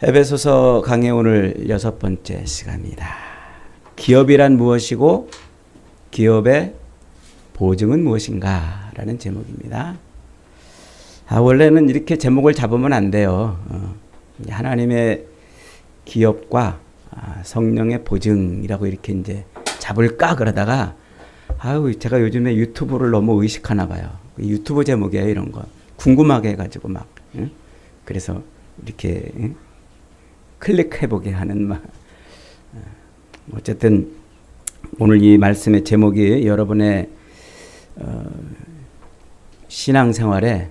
에베소서 강의 오늘 6번째 시간입니다. 기업이란 무엇이고 기업의 보증은 무엇인가 라는 제목입니다. 원래는 이렇게 제목을 잡으면 안 돼요. 하나님의 기업과 성령의 보증이라고 이렇게 이제 잡을까 그러다가 제가 요즘에 유튜브를 너무 의식하나 봐요. 유튜브 제목이에요, 이런 거. 궁금하게 해가지고 막. 그래서 이렇게 클릭해보게 하는 막. 어쨌든 오늘 이 말씀의 제목이 여러분의 신앙생활에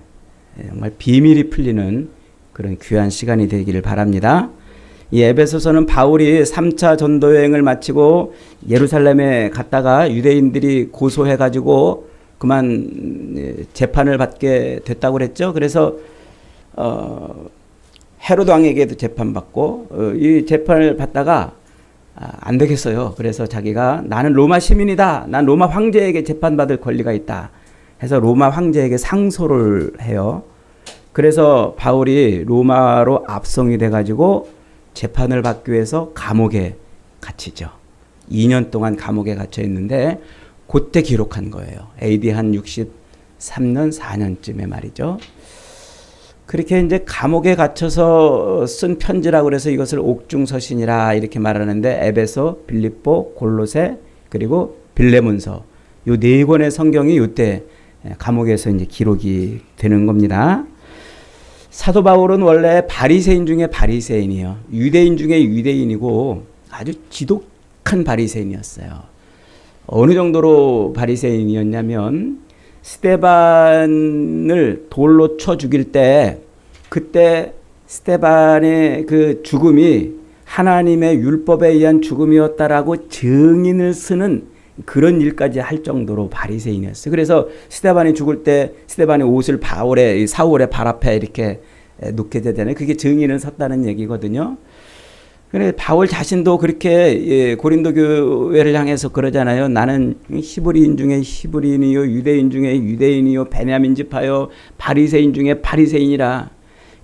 정말 비밀이 풀리는 그런 귀한 시간이 되기를 바랍니다. 이 에베소서는 바울이 3차 전도 여행을 마치고 예루살렘에 갔다가 유대인들이 고소해가지고 그만 재판을 받게 됐다고 그랬죠. 그래서 헤로드 왕에게도 재판받고 이 재판을 받다가 안 되겠어요. 그래서 자기가 나는 로마 시민이다. 난 로마 황제에게 재판받을 권리가 있다. 해서 로마 황제에게 상소를 해요. 그래서 바울이 로마로 압송이 돼가지고 재판을 받기 위해서 감옥에 갇히죠. 2년 동안 감옥에 갇혀 있는데 그때 기록한 거예요. AD 한 63년 4년쯤에 말이죠. 그렇게 이제 감옥에 갇혀서 쓴 편지라고 그래서 이것을 옥중서신이라 이렇게 말하는데 에베소, 빌립보, 골로새 그리고 빌레몬서 요 네 권의 성경이 이때 감옥에서 이제 기록이 되는 겁니다. 사도 바울은 원래 바리새인 중에 바리새인이에요. 유대인 중에 유대인이고 아주 지독한 바리새인이었어요. 어느 정도로 바리새인이었냐면 스데반을 돌로 쳐 죽일 때 그때 스데반의 그 죽음이 하나님의 율법에 의한 죽음이었다라고 증인을 쓰는 그런 일까지 할 정도로 바리새인이었어요. 그래서 스데반이 죽을 때 스데반의 옷을 사울의 발 앞에 이렇게 놓게 되잖아요. 그게 증인을 섰다는 얘기거든요. 그래 바울 자신도 그렇게 고린도 교회를 향해서 그러잖아요. 나는 히브리인 중에 히브리인이요 유대인 중에 유대인이요 베냐민 지파요 바리새인 중에 바리새인이라.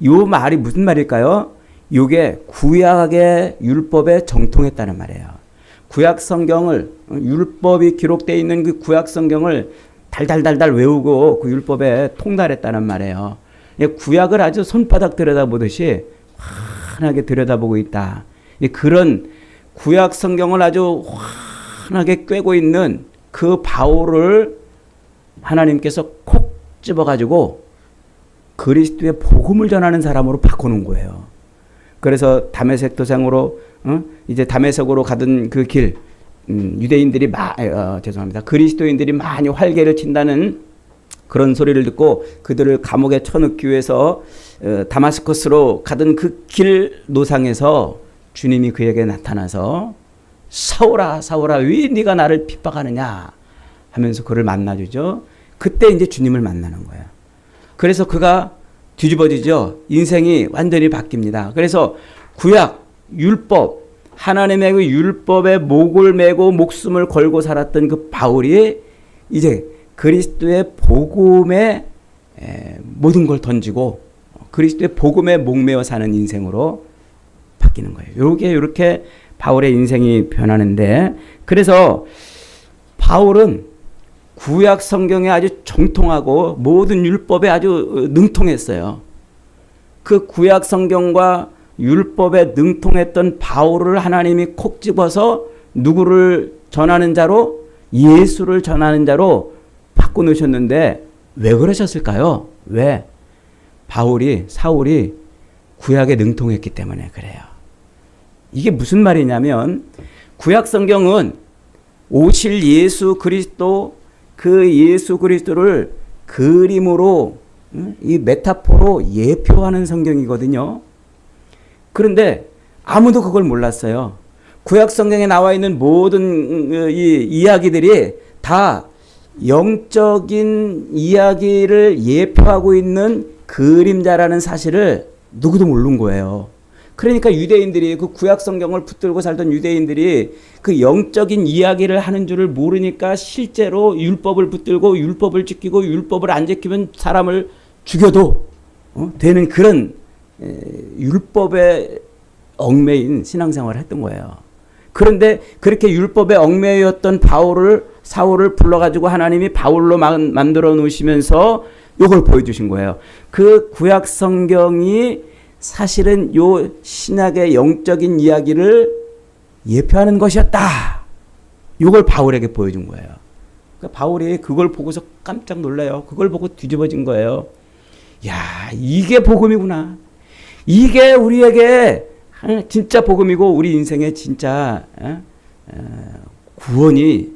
요 말이 무슨 말일까요? 요게 구약의 율법에 정통했다는 말이에요. 구약 성경을 율법이 기록되어 있는 그 구약 성경을 달달달달 외우고 그 율법에 통달했다는 말이에요. 구약을 아주 손바닥 들여다보듯이 환하게 들여다보고 있다. 그런 구약 성경을 아주 환하게 꿰고 있는 그 바울을 하나님께서 콕 집어가지고 그리스도의 복음을 전하는 사람으로 바꾸는 거예요. 그래서 다메섹 도상으로 이제 다메섹으로 가던 그 길 유대인들이 그리스도인들이 많이 활개를 친다는 그런 소리를 듣고 그들을 감옥에 쳐넣기 위해서 다마스커스로 가던 그 길 노상에서 주님이 그에게 나타나서 사울아 사울아 왜 네가 나를 핍박하느냐 하면서 그를 만나주죠. 그때 이제 주님을 만나는 거예요. 그래서 그가 뒤집어지죠. 인생이 완전히 바뀝니다. 그래서 구약 율법 하나님의 그 율법에 목을 메고 목숨을 걸고 살았던 그 바울이 이제 그리스도의 복음에 모든 걸 던지고 그리스도의 복음에 목매어 사는 인생으로 바뀌는 거예요. 이렇게 바울의 인생이 변하는데 그래서 바울은 구약 성경에 아주 정통하고 모든 율법에 아주 능통했어요. 그 구약 성경과 율법에 능통했던 바울을 하나님이 콕 집어서 누구를 전하는 자로 예수를 전하는 자로 바꿔놓으셨는데 왜 그러셨을까요? 왜? 사울이 구약에 능통했기 때문에 그래요. 이게 무슨 말이냐면 구약 성경은 오실 예수 그리스도 그 예수 그리스도를 그림으로 이 메타포로 예표하는 성경이거든요. 그런데 아무도 그걸 몰랐어요. 구약 성경에 나와 있는 모든 이 이야기들이 다 영적인 이야기를 예표하고 있는 그림자라는 사실을 누구도 모르는 거예요. 그러니까 유대인들이 그 구약 성경을 붙들고 살던 유대인들이 그 영적인 이야기를 하는 줄을 모르니까 실제로 율법을 붙들고 율법을 지키고 율법을 안 지키면 사람을 죽여도 되는 그런 율법에 얽매인 신앙생활을 했던 거예요. 그런데 그렇게 율법에 얽매였던 사울을 불러가지고 하나님이 바울로 만들어 놓으시면서 이걸 보여주신 거예요. 그 구약 성경이 사실은 요 신약의 영적인 이야기를 예표하는 것이었다. 이걸 바울에게 보여준 거예요. 그러니까 바울이 그걸 보고서 깜짝 놀라요. 그걸 보고 뒤집어진 거예요. 야, 이게 복음이구나. 이게 우리에게 진짜 복음이고 우리 인생의 진짜 구원이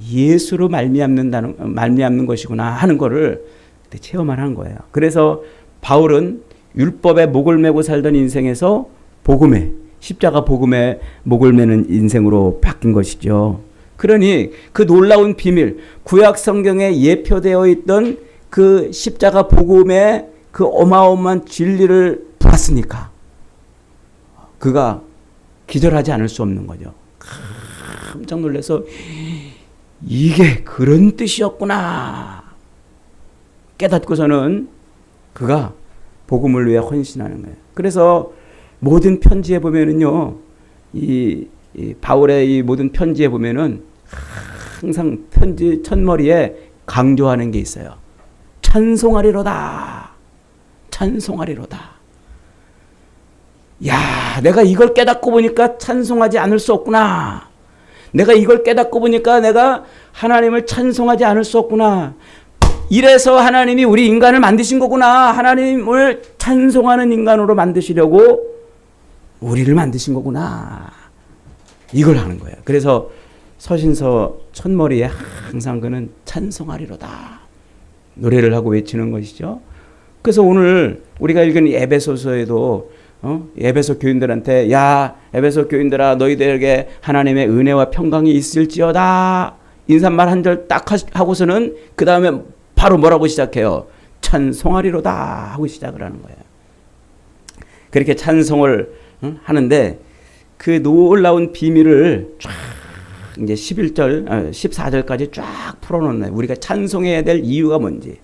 예수로 말미암는 것이구나 하는 거를 그때 체험을 한 거예요. 그래서 바울은 율법에 목을 메고 살던 인생에서 복음에, 십자가 복음에 목을 메는 인생으로 바뀐 것이죠. 그러니 그 놀라운 비밀, 구약 성경에 예표되어 있던 그 십자가 복음의 그 어마어마한 진리를 봤으니까 그가 기절하지 않을 수 없는 거죠. 깜짝 놀라서 이게 그런 뜻이었구나 깨닫고서는 그가 복음을 위해 헌신하는 거예요. 그래서 모든 편지에 보면은요, 이 바울의 이 모든 편지에 보면은 항상 편지 첫머리에 강조하는 게 있어요. 찬송하리로다. 찬송하리로다. 야, 내가 이걸 깨닫고 보니까 찬송하지 않을 수 없구나. 내가 이걸 깨닫고 보니까 내가 하나님을 찬송하지 않을 수 없구나. 이래서 하나님이 우리 인간을 만드신 거구나. 하나님을 찬송하는 인간으로 만드시려고 우리를 만드신 거구나. 이걸 하는 거예요. 그래서 서신서 첫머리에 항상 그는 찬송하리로다. 노래를 하고 외치는 것이죠. 그래서 오늘 우리가 읽은 에베소서에도 에베소 교인들한테 야 에베소 교인들아 너희들에게 하나님의 은혜와 평강이 있을지어다. 인사말 한 절 딱 하고서는 그 다음에 바로 뭐라고 시작해요? 찬송하리로다 하고 시작을 하는 거예요. 그렇게 찬송을 하는데 그 놀라운 비밀을 쫙 이제 11절, 14절까지 쫙 풀어놓는 거예요. 우리가 찬송해야 될 이유가 뭔지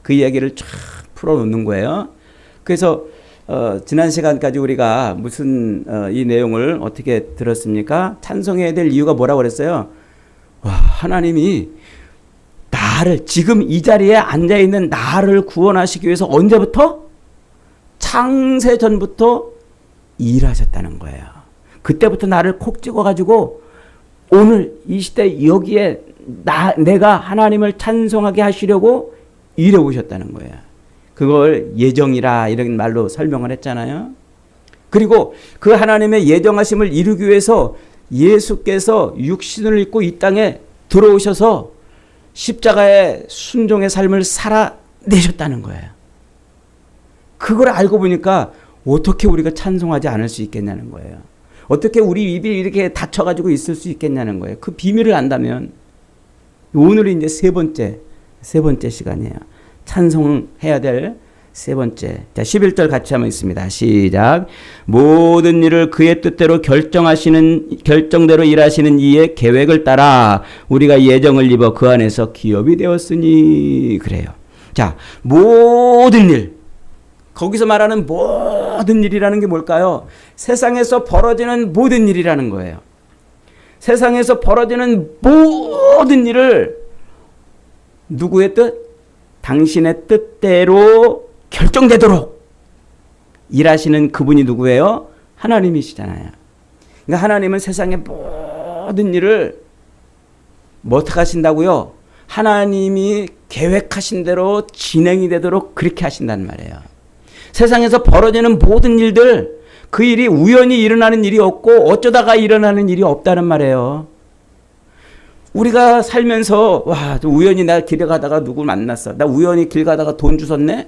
그 이야기를 쫙 풀어놓는 거예요. 그래서 지난 시간까지 우리가 무슨 이 내용을 어떻게 들었습니까? 찬송해야 될 이유가 뭐라고 그랬어요? 와, 하나님이 나를 지금 이 자리에 앉아있는 나를 구원하시기 위해서 언제부터? 창세 전부터 일하셨다는 거예요. 그때부터 나를 콕 찍어가지고 오늘 이 시대 여기에 내가 하나님을 찬송하게 하시려고 일해 오셨다는 거예요. 그걸 예정이라 이런 말로 설명을 했잖아요. 그리고 그 하나님의 예정하심을 이루기 위해서 예수께서 육신을 입고 이 땅에 들어오셔서 십자가의 순종의 삶을 살아내셨다는 거예요. 그걸 알고 보니까 어떻게 우리가 찬송하지 않을 수 있겠냐는 거예요. 어떻게 우리 입이 이렇게 닫혀가지고 있을 수 있겠냐는 거예요. 그 비밀을 안다면 오늘이 이제 세 번째 시간이에요. 찬송해야 될 세 번째. 자, 11절 같이 한번 있습니다. 시작. 모든 일을 그의 뜻대로 결정대로 일하시는 이의 계획을 따라 우리가 예정을 입어 그 안에서 기업이 되었으니 그래요. 자, 모든 일. 거기서 말하는 모든 일이라는 게 뭘까요? 세상에서 벌어지는 모든 일이라는 거예요. 세상에서 벌어지는 모든 일을 누구의 뜻? 당신의 뜻대로 결정되도록 일하시는 그분이 누구예요? 하나님이시잖아요. 그러니까 하나님은 세상의 모든 일을 어떻게 하신다고요? 하나님이 계획하신 대로 진행이 되도록 그렇게 하신다는 말이에요. 세상에서 벌어지는 모든 일들, 그 일이 우연히 일어나는 일이 없고 어쩌다가 일어나는 일이 없다는 말이에요. 우리가 살면서 와, 우연히 나 길에 가다가 누구 만났어. 나 우연히 길 가다가 돈 주웠네.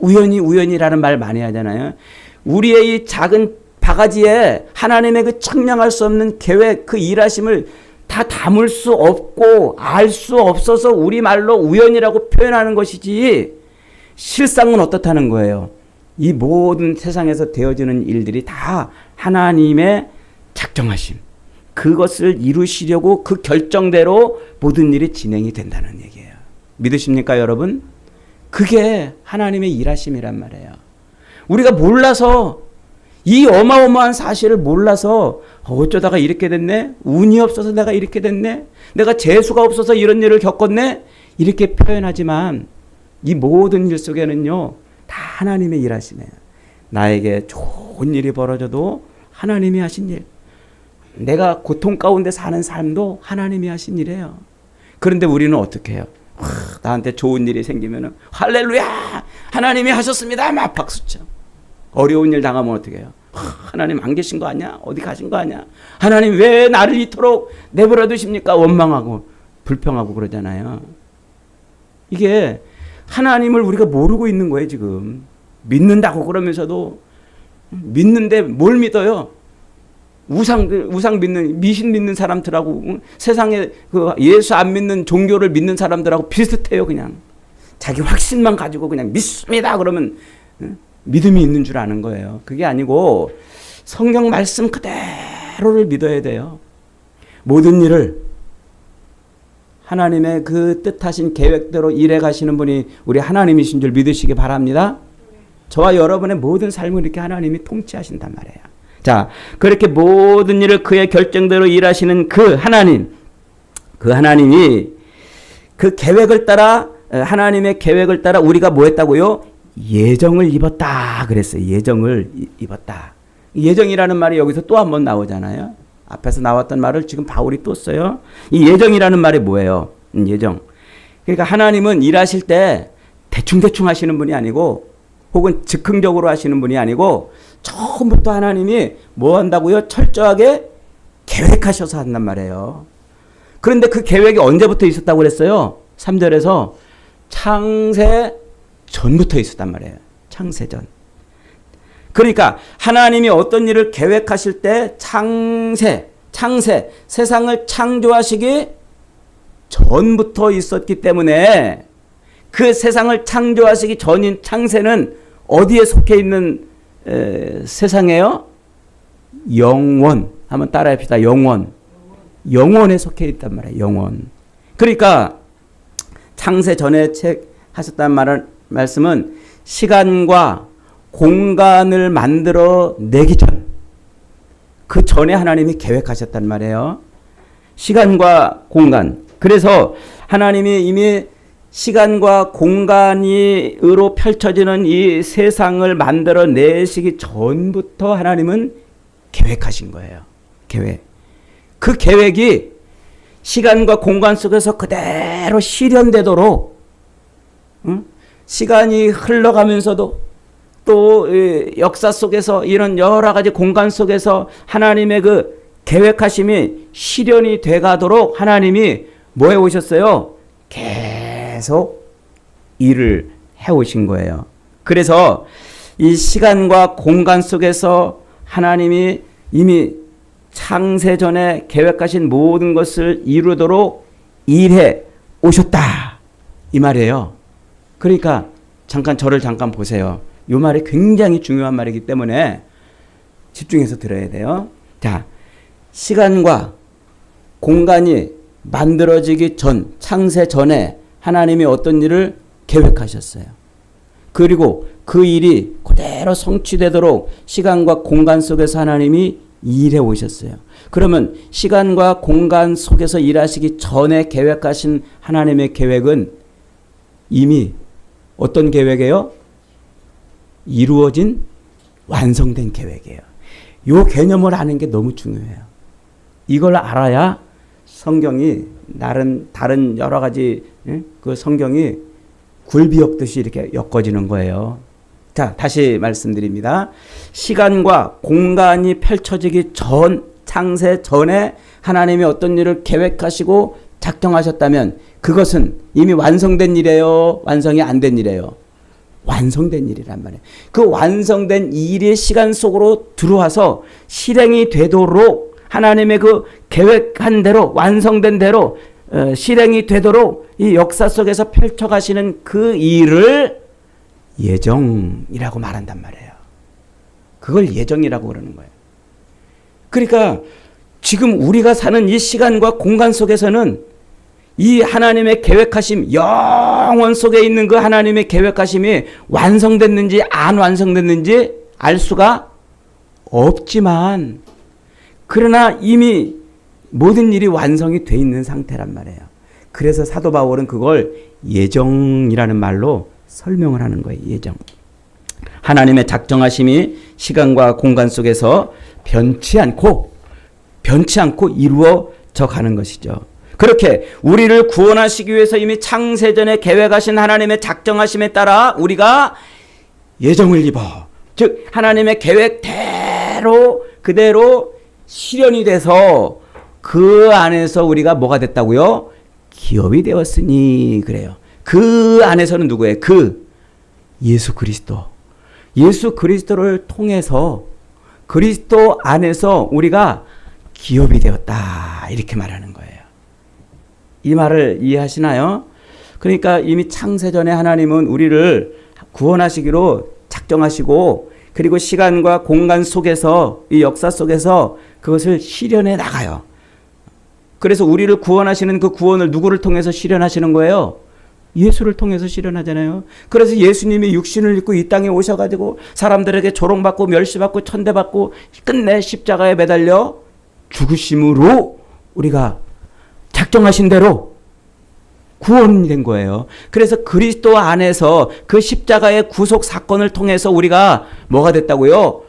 우연이라는 말 많이 하잖아요. 우리의 이 작은 바가지에 하나님의 그 청량할 수 없는 계획, 그 일하심을 다 담을 수 없고 알 수 없어서 우리말로 우연이라고 표현하는 것이지 실상은 어떻다는 거예요. 이 모든 세상에서 되어지는 일들이 다 하나님의 작정하심, 그것을 이루시려고 그 결정대로 모든 일이 진행이 된다는 얘기예요. 믿으십니까, 여러분? 그게 하나님의 일하심이란 말이에요. 우리가 몰라서 이 어마어마한 사실을 몰라서 어쩌다가 이렇게 됐네? 운이 없어서 내가 이렇게 됐네? 내가 재수가 없어서 이런 일을 겪었네? 이렇게 표현하지만 이 모든 일 속에는요, 다 하나님의 일하시네요. 나에게 좋은 일이 벌어져도 하나님이 하신 일. 내가 고통 가운데 사는 삶도 하나님이 하신 일이에요. 그런데 우리는 어떻게 해요? 나한테 좋은 일이 생기면 할렐루야! 하나님이 하셨습니다! 막 박수쳐. 어려운 일 당하면 어떻게 해요? 하나님 안 계신 거 아니야? 어디 가신 거 아니야? 하나님 왜 나를 이토록 내버려 두십니까? 원망하고 불평하고 그러잖아요. 이게 하나님을 우리가 모르고 있는 거예요, 지금. 믿는다고 그러면서도 믿는데 뭘 믿어요? 우상 믿는, 미신 믿는 사람들하고 세상에 그 예수 안 믿는 종교를 믿는 사람들하고 비슷해요, 그냥. 자기 확신만 가지고 그냥 믿습니다. 그러면 믿음이 있는 줄 아는 거예요. 그게 아니고 성경 말씀 그대로를 믿어야 돼요. 모든 일을 하나님의 그 뜻하신 계획대로 일해 가시는 분이 우리 하나님이신 줄 믿으시기 바랍니다. 저와 여러분의 모든 삶을 이렇게 하나님이 통치하신단 말이에요. 자, 그렇게 모든 일을 그의 결정대로 일하시는 그 하나님이 그 계획을 따라, 하나님의 계획을 따라 우리가 뭐 했다고요? 예정을 입었다 그랬어요. 예정을 입었다. 예정이라는 말이 여기서 또 한 번 나오잖아요. 앞에서 나왔던 말을 지금 바울이 또 써요. 이 예정이라는 말이 뭐예요? 예정. 그러니까 하나님은 일하실 때 대충대충 하시는 분이 아니고 혹은 즉흥적으로 하시는 분이 아니고 처음부터 하나님이 뭐 한다고요? 철저하게 계획하셔서 한단 말이에요. 그런데 그 계획이 언제부터 있었다고 그랬어요? 3절에서 창세 전부터 있었단 말이에요. 창세 전. 그러니까 하나님이 어떤 일을 계획하실 때 창세, 세상을 창조하시기 전부터 있었기 때문에 그 세상을 창조하시기 전인 창세는 어디에 속해 있는 세상이에요? 영원. 한번 따라합시다. 영원. 영원에 속해 있단 말이에요. 영원. 그러니까 창세 전에 하셨다는 말씀은 시간과 공간을 만들어 내기 전, 그 전에 하나님이 계획하셨단 말이에요. 시간과 공간. 그래서 하나님이 이미 시간과 공간으로 펼쳐지는 이 세상을 만들어 내시기 전부터 하나님은 계획하신 거예요. 계획. 그 계획이 시간과 공간 속에서 그대로 실현되도록, 시간이 흘러가면서도 또 역사 속에서 이런 여러 가지 공간 속에서 하나님의 그 계획하심이 실현이 돼가도록 하나님이 뭐 해오셨어요? 계속 일을 해오신 거예요. 그래서 이 시간과 공간 속에서 하나님이 이미 창세 전에 계획하신 모든 것을 이루도록 일해 오셨다. 이 말이에요. 그러니까 저를 잠깐 보세요. 이 말이 굉장히 중요한 말이기 때문에 집중해서 들어야 돼요. 자, 시간과 공간이 만들어지기 전, 창세 전에 하나님이 어떤 일을 계획하셨어요. 그리고 그 일이 그대로 성취되도록 시간과 공간 속에서 하나님이 일해 오셨어요. 그러면 시간과 공간 속에서 일하시기 전에 계획하신 하나님의 계획은 이미 어떤 계획이에요? 이루어진 완성된 계획이에요. 이 개념을 아는 게 너무 중요해요. 이걸 알아야 성경이 다른 여러 가지 그 성경이 굴비엮듯이 이렇게 엮어지는 거예요. 자, 다시 말씀드립니다. 시간과 공간이 펼쳐지기 전, 창세 전에 하나님이 어떤 일을 계획하시고 작정하셨다면 그것은 이미 완성된 일이에요? 완성이 안 된 일이에요? 완성된 일이란 말이에요. 그 완성된 일이 시간 속으로 들어와서 실행이 되도록 하나님의 그 계획한 대로 완성된 대로 실행이 되도록 이 역사 속에서 펼쳐가시는 그 일을 예정이라고 말한단 말이에요. 그걸 예정이라고 그러는 거예요. 그러니까 지금 우리가 사는 이 시간과 공간 속에서는 이 하나님의 계획하심, 영원 속에 있는 그 하나님의 계획하심이 완성됐는지 안 완성됐는지 알 수가 없지만 그러나 이미 모든 일이 완성이 돼 있는 상태란 말이에요. 그래서 사도 바울은 그걸 예정이라는 말로 설명을 하는 거예요. 예정. 하나님의 작정하심이 시간과 공간 속에서 변치 않고 이루어져 가는 것이죠. 그렇게 우리를 구원하시기 위해서 이미 창세전에 계획하신 하나님의 작정하심에 따라 우리가 예정을 입어, 즉 하나님의 계획대로 그대로 실현이 돼서 그 안에서 우리가 뭐가 됐다고요? 기업이 되었으니 그래요. 그 안에서는 누구예요? 그 예수 그리스도. 예수 그리스도를 통해서 그리스도 안에서 우리가 기업이 되었다 이렇게 말하는 거예요. 이 말을 이해하시나요? 그러니까 이미 창세전에 하나님은 우리를 구원하시기로 작정하시고 그리고 시간과 공간 속에서 이 역사 속에서 그것을 실현해 나가요. 그래서 우리를 구원하시는 그 구원을 누구를 통해서 실현하시는 거예요? 예수를 통해서 실현하잖아요. 그래서 예수님이 육신을 입고 이 땅에 오셔가지고 사람들에게 조롱받고 멸시받고 천대받고 끝내 십자가에 매달려 죽으심으로 우리가 작정하신 대로 구원이 된 거예요. 그래서 그리스도 안에서 그 십자가의 구속 사건을 통해서 우리가 뭐가 됐다고요?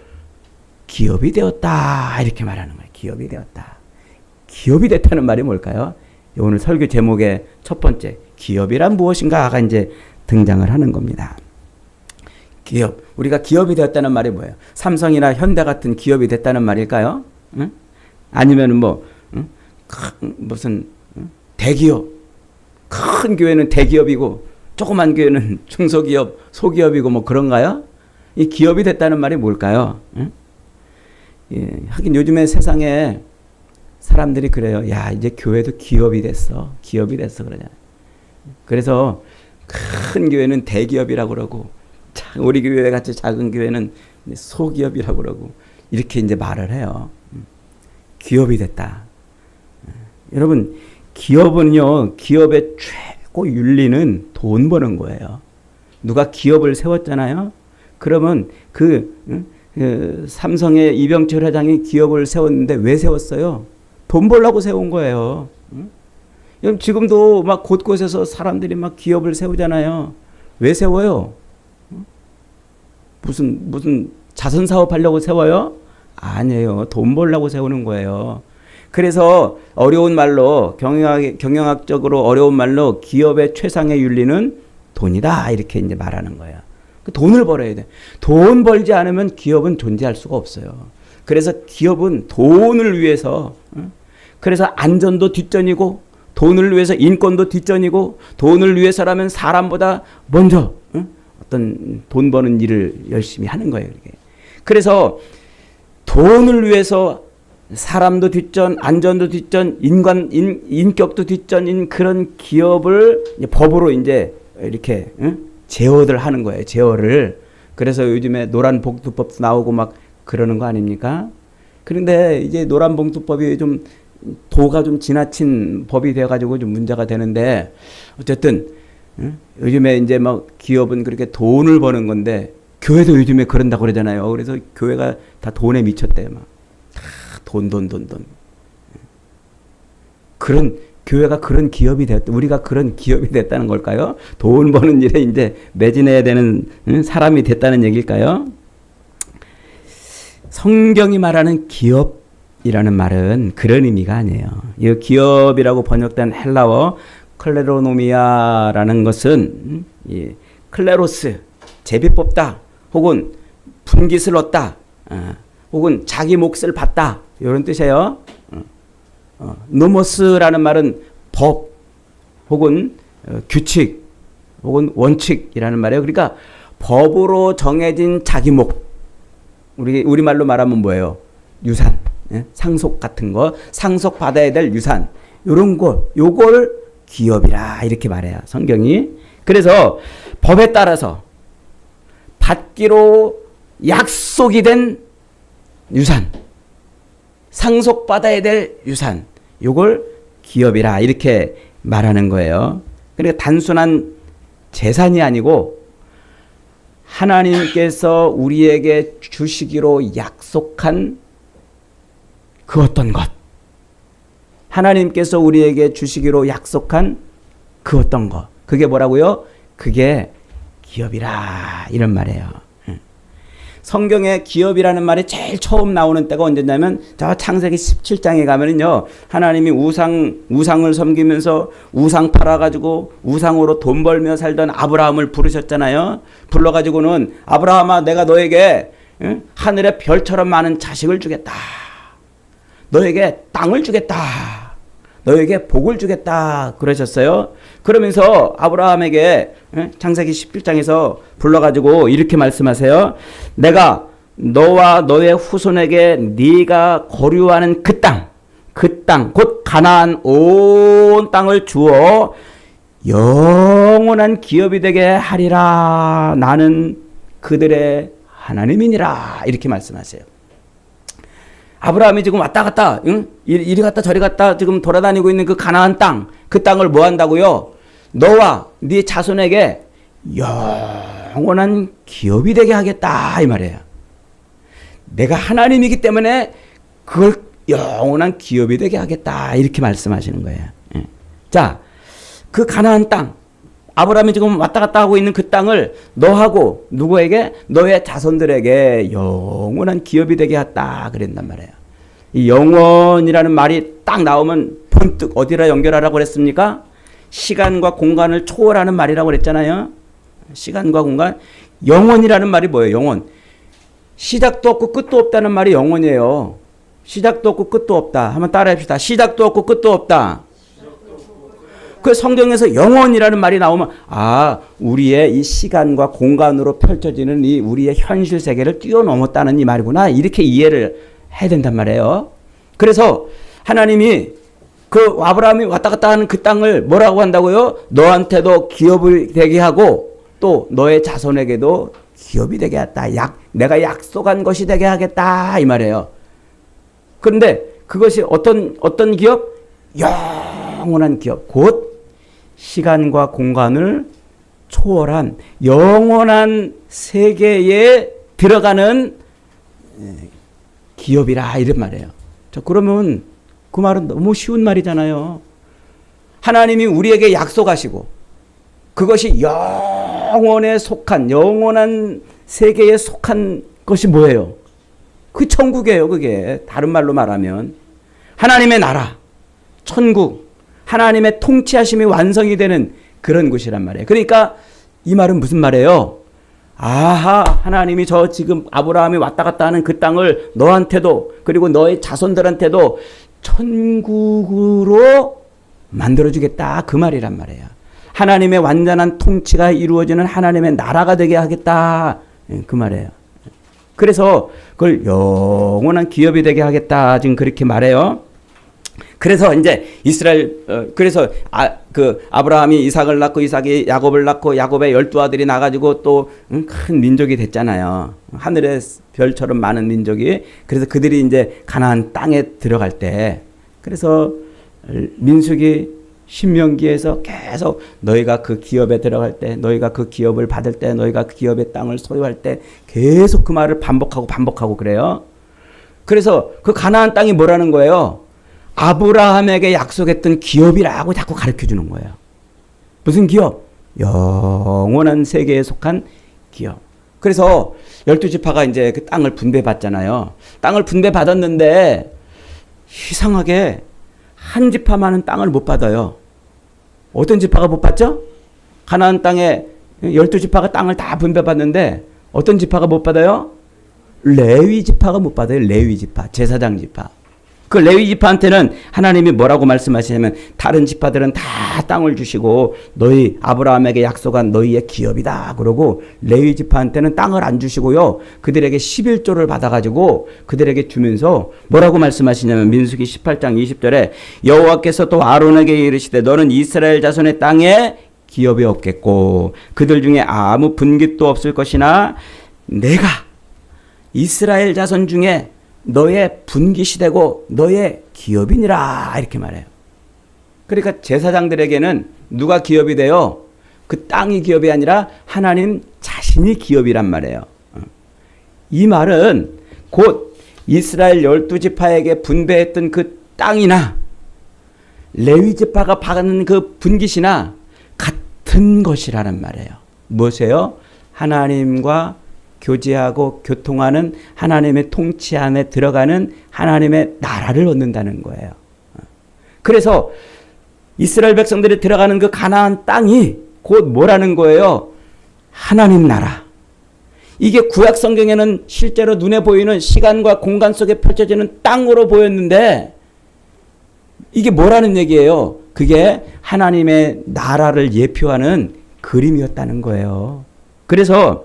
기업이 되었다 이렇게 말하는 거예요. 기업이 되었다. 기업이 됐다는 말이 뭘까요? 오늘 설교 제목의 첫 번째 기업이란 무엇인가가 이제 등장을 하는 겁니다. 기업. 우리가 기업이 되었다는 말이 뭐예요? 삼성이나 현대 같은 기업이 됐다는 말일까요? 응? 아니면 뭐 응? 무슨 응? 대기업. 큰 교회는 대기업이고 조그만 교회는 중소기업, 소기업이고 뭐 그런가요? 이 기업이 됐다는 말이 뭘까요? 응? 예, 하긴 요즘에 세상에 사람들이 그래요. 야, 이제 교회도 기업이 됐어. 기업이 됐어 그러잖아요. 그래서 큰 교회는 대기업이라고 그러고 우리 교회 같이 작은 교회는 소기업이라고 그러고 이렇게 이제 말을 해요. 기업이 됐다. 여러분, 기업은요, 기업의 최고 윤리는 돈 버는 거예요. 누가 기업을 세웠잖아요. 그러면 그 삼성의 이병철 회장이 기업을 세웠는데 왜 세웠어요? 돈 벌려고 세운 거예요. 지금도 막 곳곳에서 사람들이 막 기업을 세우잖아요. 왜 세워요? 무슨 자선 사업하려고 세워요? 아니에요. 돈 벌려고 세우는 거예요. 그래서 어려운 말로 경영학적으로 어려운 말로 기업의 최상의 윤리는 돈이다 이렇게 이제 말하는 거예요. 돈을 벌어야 돼. 돈 벌지 않으면 기업은 존재할 수가 없어요. 그래서 기업은 돈을 위해서 그래서 안전도 뒷전이고 돈을 위해서 인권도 뒷전이고 돈을 위해서라면 사람보다 먼저 어떤 돈 버는 일을 열심히 하는 거예요. 그래서 돈을 위해서 사람도 뒷전, 안전도 뒷전, 인격도 뒷전인 그런 기업을 법으로 이제 이렇게 제어를 하는 거예요. 제어를. 그래서 요즘에 노란봉투법도 나오고 막 그러는 거 아닙니까? 그런데 이제 노란봉투법이 좀 도가 좀 지나친 법이 돼가지고 좀 문제가 되는데 어쨌든 요즘에 이제 막 기업은 그렇게 돈을 버는 건데 교회도 요즘에 그런다고 그러잖아요. 그래서 교회가 다 돈에 미쳤대요. 막 다 돈. 그런 교회가 그런 기업이 됐다. 우리가 그런 기업이 됐다는 걸까요? 돈 버는 일에 이제 매진해야 되는 사람이 됐다는 얘기일까요? 성경이 말하는 기업이라는 말은 그런 의미가 아니에요. 이 기업이라고 번역된 헬라어 클레로노미아라는 것은 클레로스, 제비 뽑다, 혹은 분깃을 얻다, 혹은 자기 몫을 받다 이런 뜻이에요. 노모스라는 말은 법, 혹은 규칙, 혹은 원칙이라는 말이에요. 그러니까 법으로 정해진 자기 몫. 우리말로 말하면 뭐예요? 유산, 상속 같은 거, 상속 받아야 될 유산, 요런 거, 요걸 기업이라 이렇게 말해요. 성경이. 그래서 법에 따라서 받기로 약속이 된 유산, 상속받아야 될 유산, 요걸 기업이라 이렇게 말하는 거예요. 그러니까 단순한 재산이 아니고 하나님께서 우리에게 주시기로 약속한 그 어떤 것, 하나님께서 우리에게 주시기로 약속한 그 어떤 것, 그게 뭐라고요? 그게 기업이라, 이런 말이에요. 성경에 기업이라는 말이 제일 처음 나오는 때가 언제냐면 저 창세기 17장에 가면은요, 하나님이 우상을 섬기면서 우상 팔아가지고 우상으로 돈 벌며 살던 아브라함을 부르셨잖아요. 불러가지고는 아브라함아, 내가 너에게 하늘의 별처럼 많은 자식을 주겠다. 너에게 땅을 주겠다. 너에게 복을 주겠다 그러셨어요. 그러면서 아브라함에게 창세기 17장에서 불러가지고 이렇게 말씀하세요. 내가 너와 너의 후손에게 네가 거류하는 그 땅 곧 가나안 온 땅을 주어 영원한 기업이 되게 하리라. 나는 그들의 하나님이니라. 이렇게 말씀하세요. 아브라함이 지금 왔다 갔다, 이리 갔다 저리 갔다 지금 돌아다니고 있는 그 가나안 땅, 그 땅을 뭐 한다고요? 너와 네 자손에게 영원한 기업이 되게 하겠다, 이 말이에요. 내가 하나님이기 때문에 그걸 영원한 기업이 되게 하겠다, 이렇게 말씀하시는 거예요. 자, 그 가나안 땅, 아브라함이 지금 왔다 갔다 하고 있는 그 땅을 너하고 누구에게? 너의 자손들에게 영원한 기업이 되게 했다 그랬단 말이에요. 이 영원이라는 말이 딱 나오면 번뜩 어디라 연결하라고 그랬습니까? 시간과 공간을 초월하는 말이라고 그랬잖아요. 시간과 공간. 영원이라는 말이 뭐예요? 영원. 시작도 없고 끝도 없다는 말이 영원이에요. 시작도 없고 끝도 없다. 한번 따라해 봅시다. 시작도 없고 끝도 없다. 그 성경에서 영원이라는 말이 나오면 우리의 이 시간과 공간으로 펼쳐지는 이 우리의 현실 세계를 뛰어넘었다는 이 말이구나. 이렇게 이해를 해야 된단 말이에요. 그래서 하나님이 그 아브라함이 왔다 갔다 하는 그 땅을 뭐라고 한다고요? 너한테도 기업을 되게 하고 또 너의 자손에게도 기업이 되게 했다. 내가 약속한 것이 되게 하겠다, 이 말이에요. 그런데 그것이 어떤 기업? 영원한 기업. 곧 시간과 공간을 초월한 영원한 세계에 들어가는 기업이라, 이런 말이에요. 자, 그러면 그 말은 너무 쉬운 말이잖아요. 하나님이 우리에게 약속하시고 그것이 영원에 속한, 영원한 세계에 속한 것이 뭐예요? 그 천국이에요. 그게 다른 말로 말하면 하나님의 나라, 천국, 하나님의 통치하심이 완성이 되는 그런 곳이란 말이에요. 그러니까 이 말은 무슨 말이에요? 하나님이 저 지금 아브라함이 왔다 갔다 하는 그 땅을 너한테도 그리고 너의 자손들한테도 천국으로 만들어주겠다, 그 말이란 말이에요. 하나님의 완전한 통치가 이루어지는 하나님의 나라가 되게 하겠다, 그 말이에요. 그래서 그걸 영원한 기업이 되게 하겠다, 지금 그렇게 말해요. 그래서 이제 그래서 아브라함이 이삭을 낳고 이삭이 야곱을 낳고 야곱의 12아들이 나가지고 또 큰 민족이 됐잖아요. 하늘의 별처럼 많은 민족이. 그래서 그들이 이제 가나안 땅에 들어갈 때, 그래서 민수기 신명기에서 계속 너희가 그 기업에 들어갈 때, 너희가 그 기업을 받을 때, 너희가 그 기업의 땅을 소유할 때 계속 그 말을 반복하고 그래요. 그래서 그 가나안 땅이 뭐라는 거예요? 아브라함에게 약속했던 기업이라고 자꾸 가르쳐 주는 거예요. 무슨 기업? 영원한 세계에 속한 기업. 그래서 12지파가 이제 그 땅을 분배받잖아요. 땅을 분배받았는데 이상하게 한 지파만은 땅을 못 받아요. 어떤 지파가 못 받죠? 가나안 땅에 12지파가 땅을 다 분배받는데 어떤 지파가 못 받아요? 레위 지파가 못 받아요. 레위 지파, 제사장 지파. 그 레위 지파한테는 하나님이 뭐라고 말씀하시냐면 다른 지파들은 다 땅을 주시고 너희 아브라함에게 약속한 너희의 기업이다 그러고 레위 지파한테는 땅을 안 주시고요. 그들에게 11조를 받아가지고 그들에게 주면서 뭐라고 말씀하시냐면 민수기 18장 20절에 여호와께서 또 아론에게 이르시되 너는 이스라엘 자손의 땅에 기업이 없겠고 그들 중에 아무 분깃도 없을 것이나 내가 이스라엘 자손 중에 너의 분깃이 되고 너의 기업이니라 이렇게 말해요. 그러니까 제사장들에게는 누가 기업이 돼요? 그 땅이 기업이 아니라 하나님 자신이 기업이란 말이에요. 이 말은 곧 이스라엘 12지파에게 분배했던 그 땅이나 레위 지파가 받는 그 분깃이나 같은 것이라는 말이에요. 무엇이에요? 하나님과 교제하고 교통하는 하나님의 통치 안에 들어가는 하나님의 나라를 얻는다는 거예요. 그래서 이스라엘 백성들이 들어가는 그 가나안 땅이 곧 뭐라는 거예요? 하나님 나라. 이게 구약 성경에는 실제로 눈에 보이는 시간과 공간 속에 펼쳐지는 땅으로 보였는데 이게 뭐라는 얘기예요? 그게 하나님의 나라를 예표하는 그림이었다는 거예요. 그래서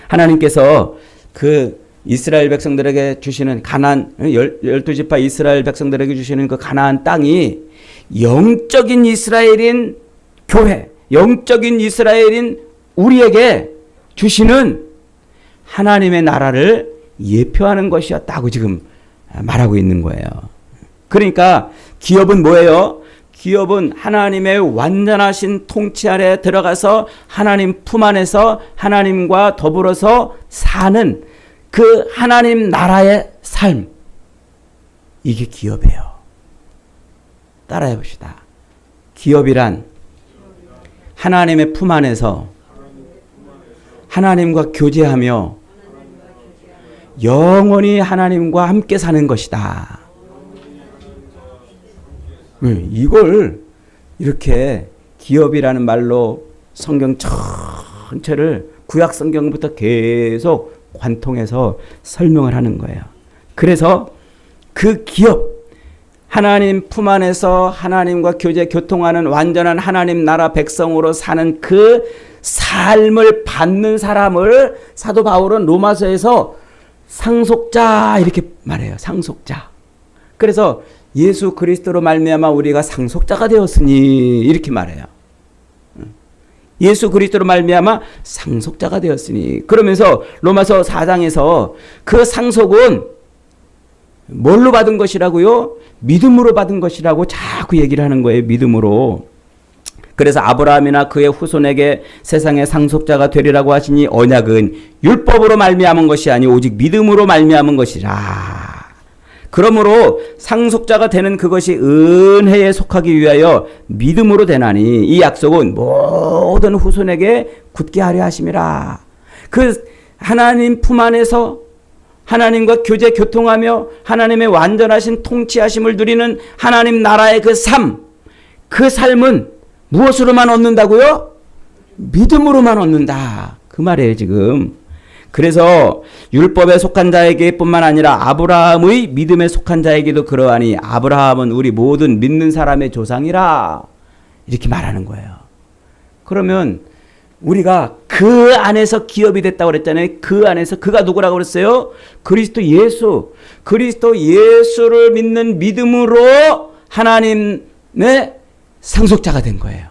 하나님께서 그 이스라엘 백성들에게 주시는 가나안 12지파 이스라엘 백성들에게 주시는 그 가나안 땅이 영적인 이스라엘인 교회, 영적인 이스라엘인 우리에게 주시는 하나님의 나라를 예표하는 것이었다고 지금 말하고 있는 거예요. 그러니까 기업은 뭐예요? 기업은 하나님의 완전하신 통치 아래 들어가서 하나님 품 안에서 하나님과 더불어서 사는 그 하나님 나라의 삶. 이게 기업이에요. 따라해 봅시다. 기업이란 하나님의 품 안에서 하나님과 교제하며 영원히 하나님과 함께 사는 것이다. 이걸 이렇게 기업이라는 말로 성경 전체를 구약 성경부터 계속 관통해서 설명을 하는 거예요. 그래서 그 기업, 하나님 품 안에서 하나님과 교제 교통하는 완전한 하나님 나라 백성으로 사는 그 삶을 받는 사람을 사도 바울은 로마서에서 상속자 이렇게 말해요. 상속자. 그래서 예수 그리스도로 말미암아 우리가 상속자가 되었으니 이렇게 말해요. 예수 그리스도로 말미암아 상속자가 되었으니. 그러면서 로마서 4장에서 그 상속은 뭘로 받은 것이라고요? 믿음으로 받은 것이라고 자꾸 얘기를 하는 거예요. 믿음으로. 그래서 아브라함이나 그의 후손에게 세상의 상속자가 되리라고 하시니 언약은 율법으로 말미암은 것이 아니 오직 믿음으로 말미암은 것이라. 그러므로 상속자가 되는 그것이 은혜에 속하기 위하여 믿음으로 되나니 이 약속은 모든 후손에게 굳게 하려 하심이라. 그 하나님 품 안에서 하나님과 교제 교통하며 하나님의 완전하신 통치하심을 누리는 하나님 나라의 그 삶, 그 삶은 무엇으로만 얻는다고요? 믿음으로만 얻는다. 그 말이에요 지금. 그래서 율법에 속한 자에게 뿐만 아니라 아브라함의 믿음에 속한 자에게도 그러하니 아브라함은 우리 모든 믿는 사람의 조상이라 이렇게 말하는 거예요. 그러면 우리가 그 안에서 기업이 됐다고 그랬잖아요. 그 안에서 그가 누구라고 그랬어요? 그리스도 예수. 그리스도 예수를 믿는 믿음으로 하나님의 상속자가 된 거예요.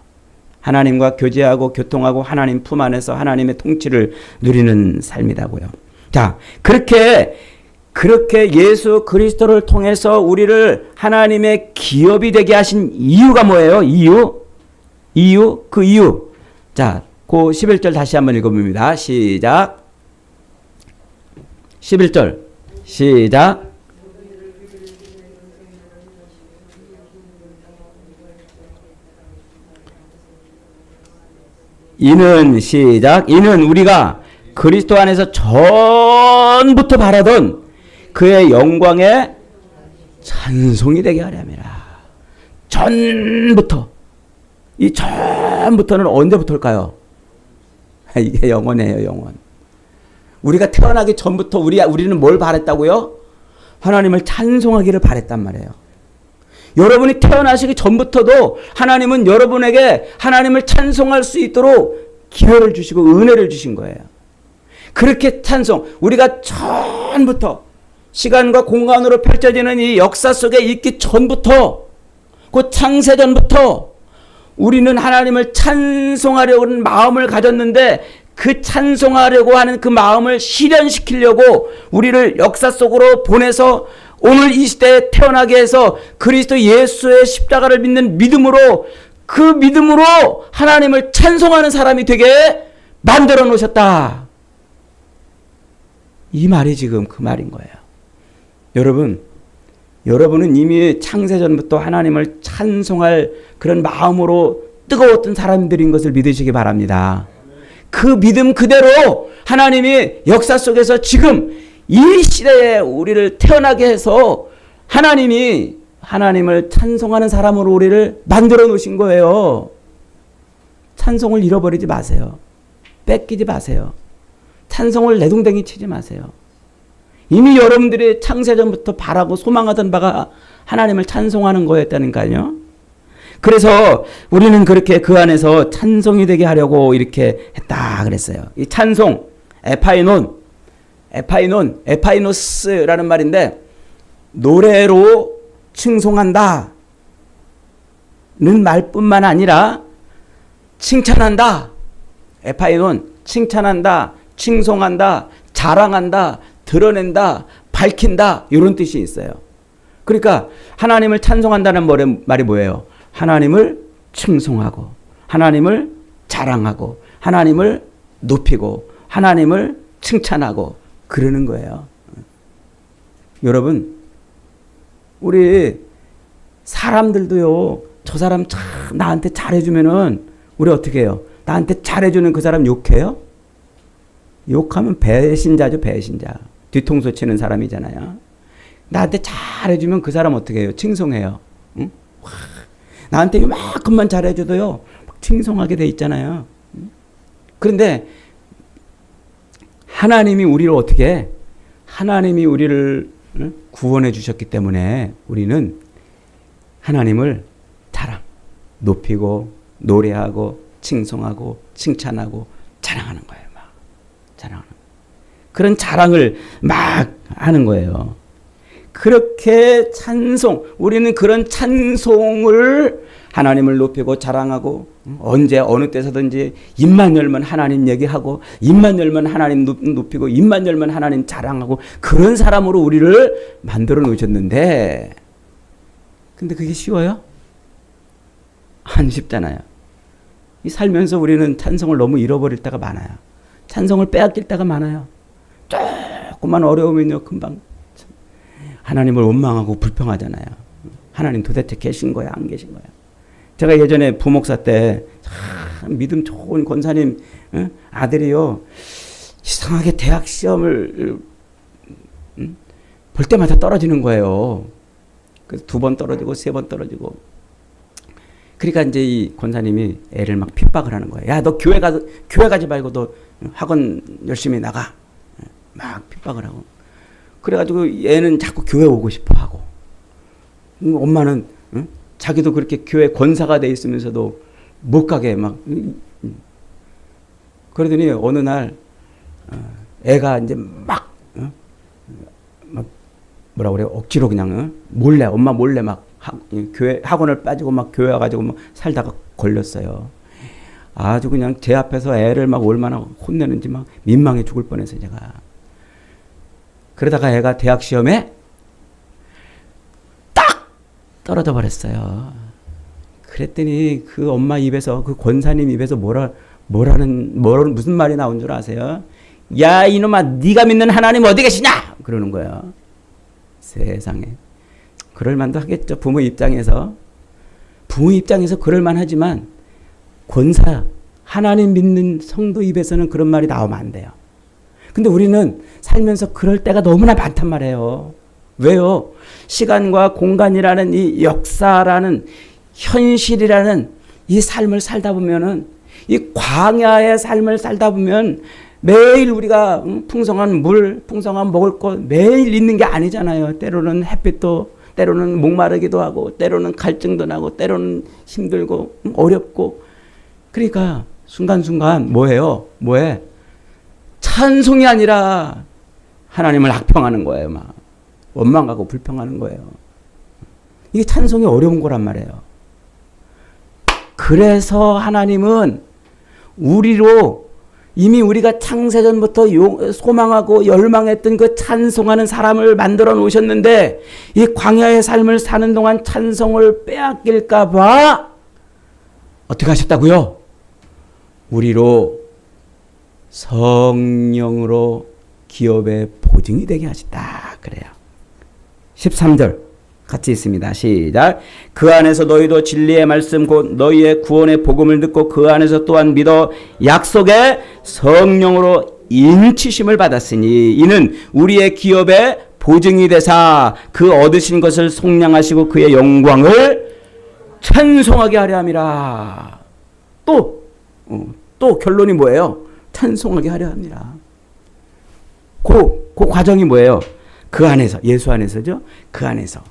하나님과 교제하고 교통하고 하나님 품 안에서 하나님의 통치를 누리는 삶이라고요. 자, 그렇게 예수 그리스도를 통해서 우리를 하나님의 기업이 되게 하신 이유가 뭐예요? 이유? 그 이유. 자, 그 11절 다시 한번 읽어봅니다. 시작. 11절. 시작. 이는 시작. 이는 우리가 그리스도 안에서 전부터 바라던 그의 영광의 찬송이 되게 하려니라. 전부터. 이 전부터는 언제부터일까요? 이게 영원이에요, 영원. 우리가 태어나기 전부터 우리는 뭘 바랬다고요? 하나님을 찬송하기를 바랬단 말이에요. 여러분이 태어나시기 전부터도 하나님은 여러분에게 하나님을 찬송할 수 있도록 기회를 주시고 은혜를 주신 거예요. 그렇게 찬송, 우리가 전부터 시간과 공간으로 펼쳐지는 이 역사 속에 있기 전부터, 그 창세 전부터 우리는 하나님을 찬송하려고 하는 마음을 가졌는데 그 찬송하려고 하는 그 마음을 실현시키려고 우리를 역사 속으로 보내서 오늘 이 시대에 태어나게 해서 그리스도 예수의 십자가를 믿는 믿음으로 그 믿음으로 하나님을 찬송하는 사람이 되게 만들어 놓으셨다. 이 말이 지금 그 말인 거예요. 여러분은 이미 창세전부터 하나님을 찬송할 그런 마음으로 뜨거웠던 사람들인 것을 믿으시기 바랍니다. 그 믿음 그대로 하나님이 역사 속에서 지금 이 시대에 우리를 태어나게 해서 하나님이 하나님을 찬송하는 사람으로 우리를 만들어 놓으신 거예요. 찬송을 잃어버리지 마세요. 뺏기지 마세요. 찬송을 내동댕이 치지 마세요. 이미 여러분들이 창세전부터 바라고 소망하던 바가 하나님을 찬송하는 거였다니까요. 그래서 우리는 그렇게 그 안에서 찬송이 되게 하려고 이렇게 했다 그랬어요. 이 찬송, 에파이노스라는 말인데 노래로 칭송한다는 말뿐만 아니라 칭찬한다. 에파이논, 칭찬한다, 칭송한다, 자랑한다, 드러낸다, 밝힌다 이런 뜻이 있어요. 그러니까 하나님을 찬송한다는 말이 뭐예요? 하나님을 칭송하고 하나님을 자랑하고 하나님을 높이고 하나님을 칭찬하고 그러는 거예요. 여러분, 우리 사람들도요, 저 사람 참 나한테 잘해주면은 우리 어떻게 해요? 나한테 잘해주는 그 사람 욕해요? 욕하면 배신자죠, 배신자. 뒤통수 치는 사람이잖아요. 나한테 잘해주면 그 사람 어떻게 해요? 칭송해요. 응? 나한테 이만큼만 잘해줘도요, 막 칭송하게 돼 있잖아요. 그런데 하나님이 우리를 어떻게 해? 하나님이 우리를 구원해 주셨기 때문에 우리는 하나님을 자랑, 높이고 노래하고 칭송하고 칭찬하고 자랑하는 거예요. 막 자랑하는 그런 자랑을 막 하는 거예요. 그렇게 우리는 그런 찬송을 하나님을 높이고 자랑하고 언제 어느 때서든지 입만 열면 하나님 얘기하고 입만 열면 하나님 높이고 입만 열면 하나님 자랑하고 그런 사람으로 우리를 만들어 놓으셨는데 근데 그게 쉬워요? 안 쉽잖아요. 이 살면서 우리는 찬송을 너무 잃어버릴 때가 많아요. 찬송을 빼앗길 때가 많아요. 조금만 어려우면요 금방 하나님을 원망하고 불평하잖아요. 하나님 도대체 계신 거야 안 계신 거야. 제가 예전에 부목사 때 참 믿음 좋은 권사님 아들이요 이상하게 대학 시험을 볼 때마다 떨어지는 거예요. 그래서 2번 떨어지고 3번 떨어지고. 그러니까 이제 이 권사님이 애를 막 핍박을 하는 거예요. 야, 너 교회 가지 말고 너 학원 열심히 나가. 막 핍박을 하고. 그래가지고 얘는 자꾸 교회 오고 싶어 하고. 엄마는 자기도 그렇게 교회 권사가 돼 있으면서도 못 가게 막. 그러더니 어느 날 애가 이제 막 뭐라 그래요? 억지로 그냥 몰래 엄마 몰래 막 교회 학원을 빠지고 막 교회 와가지고 막 살다가 걸렸어요. 아주 그냥 제 앞에서 애를 막 얼마나 혼내는지 막 민망해 죽을 뻔했어요 제가. 그러다가 애가 대학 시험에 딱 떨어져 버렸어요. 그랬더니 그 엄마 입에서 그 권사님 입에서 무슨 말이 나온 줄 아세요? 야 이놈아 네가 믿는 하나님 어디 계시냐? 그러는 거예요. 세상에. 그럴만도 하겠죠. 부모 입장에서 그럴만하지만 권사 하나님 믿는 성도 입에서는 그런 말이 나오면 안 돼요. 근데 우리는 살면서 그럴 때가 너무나 많단 말이에요. 왜요? 시간과 공간이라는 이 역사라는 현실이라는 이 삶을 살다 보면은 이 광야의 삶을 살다 보면 매일 우리가 풍성한 물, 풍성한 먹을 것 매일 있는 게 아니잖아요. 때로는 햇빛도, 때로는 목마르기도 하고, 때로는 갈증도 나고, 때로는 힘들고 어렵고. 그러니까 순간순간 뭐해? 찬송이 아니라 하나님을 악평하는 거예요. 막 원망하고 불평하는 거예요. 이게 찬송이 어려운 거란 말이에요. 그래서 하나님은 이미 우리가 창세전부터 소망하고 열망했던 그 찬송하는 사람을 만들어 놓으셨는데 이 광야의 삶을 사는 동안 찬송을 빼앗길까 봐 어떻게 하셨다고요? 우리로 성령으로 기업의 보증이 되게 하시다. 그래요. 13절 같이 있습니다. 시작. 그 안에서 너희도 진리의 말씀 곧 너희의 구원의 복음을 듣고 그 안에서 또한 믿어 약속의 성령으로 인치심을 받았으니 이는 우리의 기업의 보증이 되사 그 얻으신 것을 속량하시고 그의 영광을 찬송하게 하려 함이라. 또 결론이 뭐예요? 찬송하게 하려 합니다. 그 과정이 뭐예요? 그 안에서, 예수 안에서죠. 그 안에서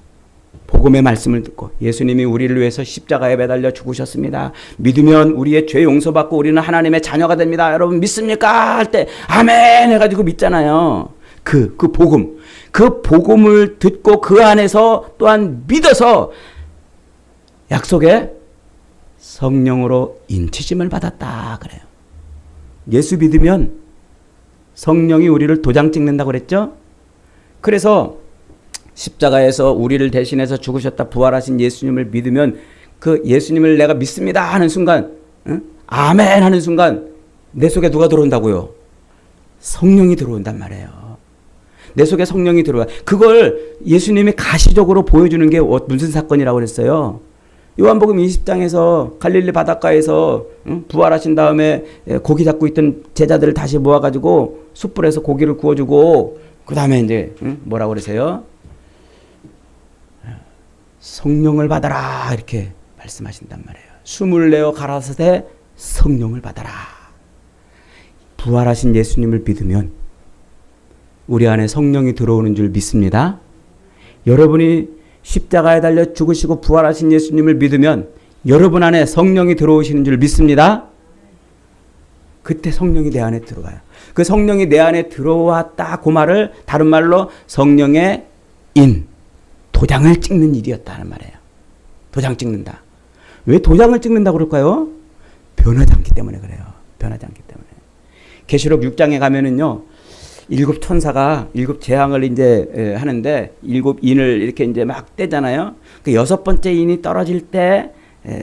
복음의 말씀을 듣고 예수님이 우리를 위해서 십자가에 매달려 죽으셨습니다. 믿으면 우리의 죄 용서받고 우리는 하나님의 자녀가 됩니다. 여러분 믿습니까? 할 때 아멘 해가지고 믿잖아요. 그 복음, 그 복음을 듣고 그 안에서 또한 믿어서 약속의 성령으로 인치심을 받았다 그래요. 예수 믿으면 성령이 우리를 도장 찍는다고 그랬죠? 그래서 십자가에서 우리를 대신해서 죽으셨다 부활하신 예수님을 믿으면 그 예수님을 내가 믿습니다 하는 순간, 응? 아멘 하는 순간 내 속에 누가 들어온다고요? 성령이 들어온단 말이에요. 내 속에 성령이 들어와. 그걸 예수님이 가시적으로 보여주는 게 무슨 사건이라고 그랬어요? 요한복음 20장에서 갈릴리 바닷가에서 부활하신 다음에 고기 잡고 있던 제자들을 다시 모아가지고 숯불에서 고기를 구워주고 그 다음에 이제 뭐라고 그러세요? 성령을 받아라 이렇게 말씀하신단 말이에요. 숨을 내어 가라사대 성령을 받아라. 부활하신 예수님을 믿으면 우리 안에 성령이 들어오는 줄 믿습니다. 여러분이 십자가에 달려 죽으시고 부활하신 예수님을 믿으면 여러분 안에 성령이 들어오시는 줄 믿습니다. 그때 성령이 내 안에 들어와요. 그 성령이 내 안에 들어왔다 그 말을 다른 말로 성령의 도장을 찍는 일이었다는 말이에요. 도장 찍는다. 왜 도장을 찍는다고 그럴까요? 변하지 않기 때문에 그래요. 변하지 않기 때문에. 계시록 6장에 가면은요. 일곱 천사가 일곱 재앙을 이제 하는데 일곱 인을 이렇게 이제 막 떼잖아요. 그 여섯 번째 인이 떨어질 때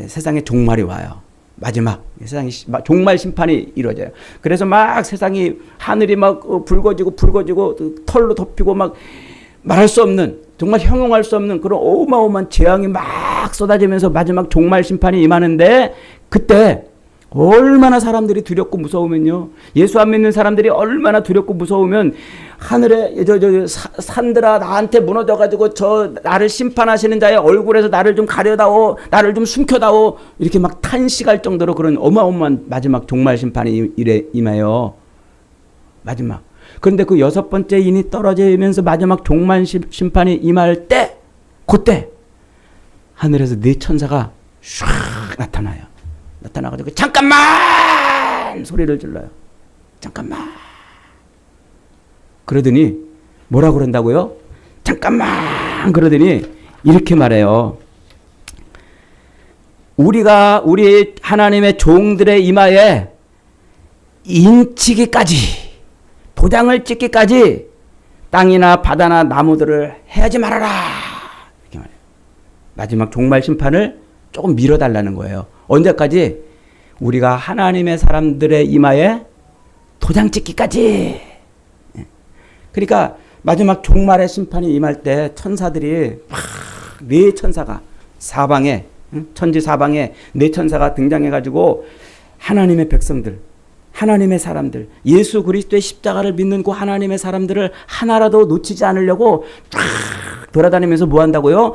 세상에 종말이 와요. 마지막 세상에 종말 심판이 이루어져요. 그래서 막 세상이 하늘이 막 붉어지고 털로 덮이고 막 말할 수 없는 정말 형용할 수 없는 그런 어마어마한 재앙이 막 쏟아지면서 마지막 종말 심판이 임하는데 그때 얼마나 사람들이 두렵고 무서우면요. 예수 안 믿는 사람들이 얼마나 두렵고 무서우면 하늘에 산들아 나한테 무너져가지고 저 나를 심판하시는 자의 얼굴에서 나를 좀 가려다오, 나를 좀 숨겨다오 이렇게 막 탄식할 정도로 그런 어마어마한 마지막 종말 심판이 임해요. 마지막. 그런데 그 여섯 번째 인이 떨어지면서 마지막 종말 심판이 임할 때 그때 하늘에서 네 천사가 슉 나타나요. 나타나가지고 잠깐만 소리를 질러요. 잠깐만. 그러더니 뭐라 그런다고요? 잠깐만 그러더니 이렇게 말해요. 우리가 우리 하나님의 종들의 이마에 인치기까지 도장을 찍기까지 땅이나 바다나 나무들을 해하지 말아라. 이렇게 말해요. 마지막 종말 심판을 조금 미뤄달라는 거예요. 언제까지? 우리가 하나님의 사람들의 이마에 도장 찍기까지. 그러니까 마지막 종말의 심판이 임할 때 천사들이 막 네 천사가 사방에 천지 사방에 네 천사가 등장해가지고 하나님의 백성들, 하나님의 사람들, 예수 그리스도의 십자가를 믿는 그 하나님의 사람들을 하나라도 놓치지 않으려고 쫙 돌아다니면서 뭐 한다고요?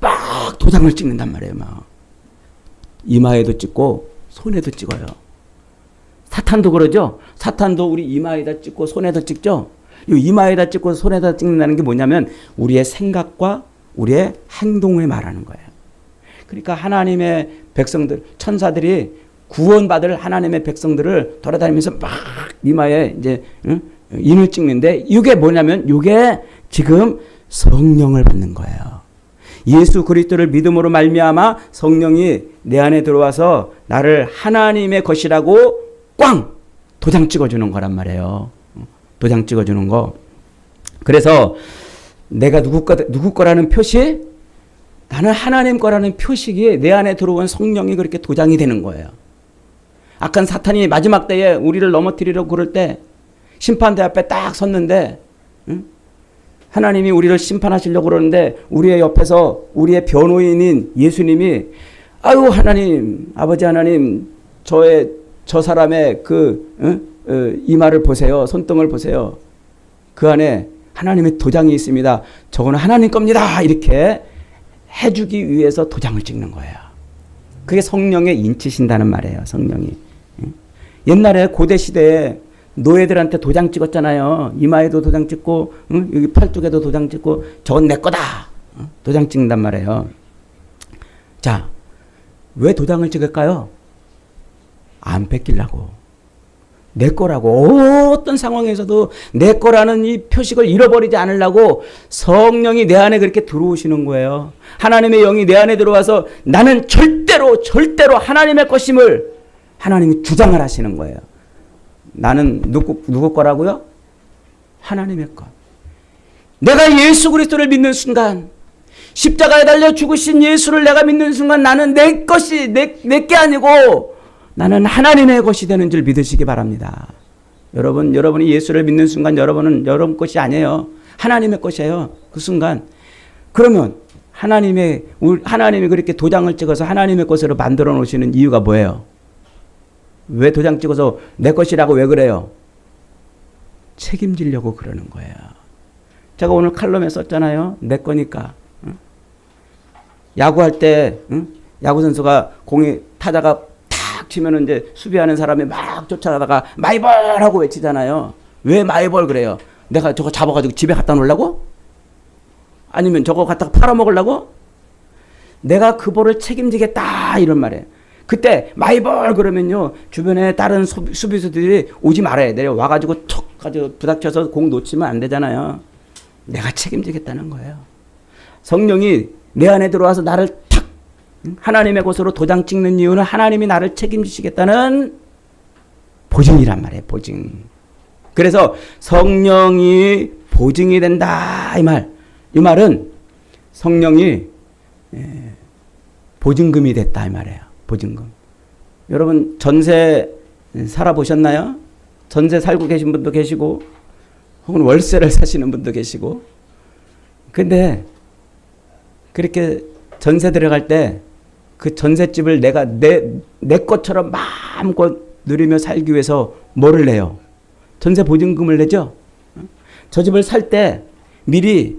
막 도장을 찍는단 말이에요. 막 이마에도 찍고 손에도 찍어요. 사탄도 그러죠. 사탄도 우리 이마에다 찍고 손에다 찍죠. 이 이마에다 찍고 손에다 찍는다는 게 뭐냐면 우리의 생각과 우리의 행동을 말하는 거예요. 그러니까 하나님의 백성들, 천사들이 구원받을 하나님의 백성들을 돌아다니면서 막 이마에 이제 인을 찍는데 이게 뭐냐면 이게 지금 성령을 받는 거예요. 예수 그리스도를 믿음으로 말미암아 성령이 내 안에 들어와서 나를 하나님의 것이라고 꽝 도장 찍어주는 거란 말이에요. 도장 찍어주는 거. 그래서 내가 누구 거라는 표시, 나는 하나님 거라는 표식이 내 안에 들어온 성령이 그렇게 도장이 되는 거예요. 악한 사탄이 마지막 때에 우리를 넘어뜨리려고 그럴 때 심판대 앞에 딱 섰는데, 응? 하나님이 우리를 심판하시려고 그러는데 우리의 옆에서 우리의 변호인인 예수님이 아유 하나님, 아버지 하나님, 저 사람의 이마를 보세요. 손등을 보세요. 그 안에 하나님의 도장이 있습니다. 저거는 하나님 겁니다. 이렇게 해주기 위해서 도장을 찍는 거예요. 그게 성령의 인치신다는 말이에요. 성령이. 옛날에 고대 시대에 노예들한테 도장 찍었잖아요. 이마에도 도장 찍고, 여기 팔뚝에도 도장 찍고, 저건 내 거다. 도장 찍는단 말이에요. 자, 왜 도장을 찍을까요? 안 뺏기려고. 내 거라고. 어떤 상황에서도 내 거라는 이 표식을 잃어버리지 않으려고 성령이 내 안에 그렇게 들어오시는 거예요. 하나님의 영이 내 안에 들어와서 나는 절대로 하나님의 것임을 하나님이 주장을 하시는 거예요. 나는 누구 거라고요? 하나님의 것. 내가 예수 그리스도를 믿는 순간, 십자가에 달려 죽으신 예수를 내가 믿는 순간 나는 내 것이 내 게 아니고 나는 하나님의 것이 되는 줄 믿으시기 바랍니다. 여러분이 예수를 믿는 순간 여러분은 여러분 것이 아니에요. 하나님의 것이에요. 그 순간. 그러면 하나님이 그렇게 도장을 찍어서 하나님의 것으로 만들어 놓으시는 이유가 뭐예요? 왜 도장 찍어서 내 것이라고 왜 그래요? 책임지려고 그러는 거예요. 제가 오늘 칼럼에 썼잖아요. 내 거니까. 응? 야구할 때 야구 선수가 공이 타자가 탁 치면은 이제 수비하는 사람이 막 쫓아가다가 마이볼 하고 외치잖아요. 왜 마이볼 그래요? 내가 저거 잡아가지고 집에 갖다 놓으려고? 아니면 저거 갖다가 팔아먹으려고? 내가 그 볼을 책임지겠다 이런 말이에요. 그때 마이볼 그러면요 주변에 다른 수비수들이 오지 말아야 돼요. 와가지고 툭 가지고 부닥쳐서 공 놓치면 안 되잖아요. 내가 책임지겠다는 거예요. 성령이 내 안에 들어와서 나를 탁 하나님의 것으로 도장 찍는 이유는 하나님이 나를 책임지시겠다는 보증이란 말이에요. 보증. 그래서 성령이 보증이 된다 이 말은 성령이 보증금이 됐다 이 말이에요. 보증금. 여러분 전세 살아보셨나요? 전세 살고 계신 분도 계시고 혹은 월세를 사시는 분도 계시고. 근데 그렇게 전세 들어갈 때 그 전셋집을 내가 내 것처럼 마음껏 누리며 살기 위해서 뭐를 내요? 전세 보증금을 내죠? 저 집을 살 때 미리